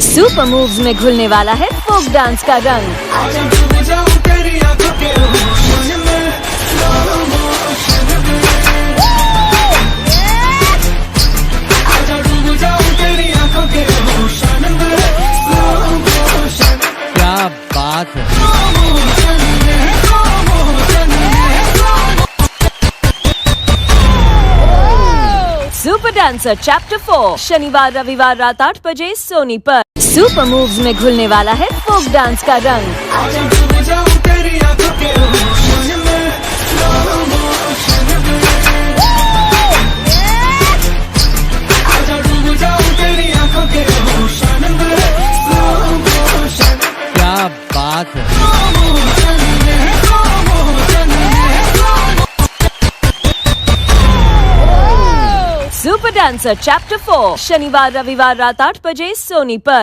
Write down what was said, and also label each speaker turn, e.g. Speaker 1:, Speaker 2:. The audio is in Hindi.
Speaker 1: सुपर मूव्स में घुलने वाला है फोक डांस का रंग।
Speaker 2: क्या बात है।
Speaker 1: सुपर डांसर चैप्टर 4 शनिवार रविवार रात 8 बजे सोनी पर। सुपर मूव्स में घुलने वाला है फोक डांस का रंग।
Speaker 2: क्या बात है।
Speaker 1: सुपर डांसर चैप्टर 4 शनिवार रविवार रात 8 बजे सोनी पर।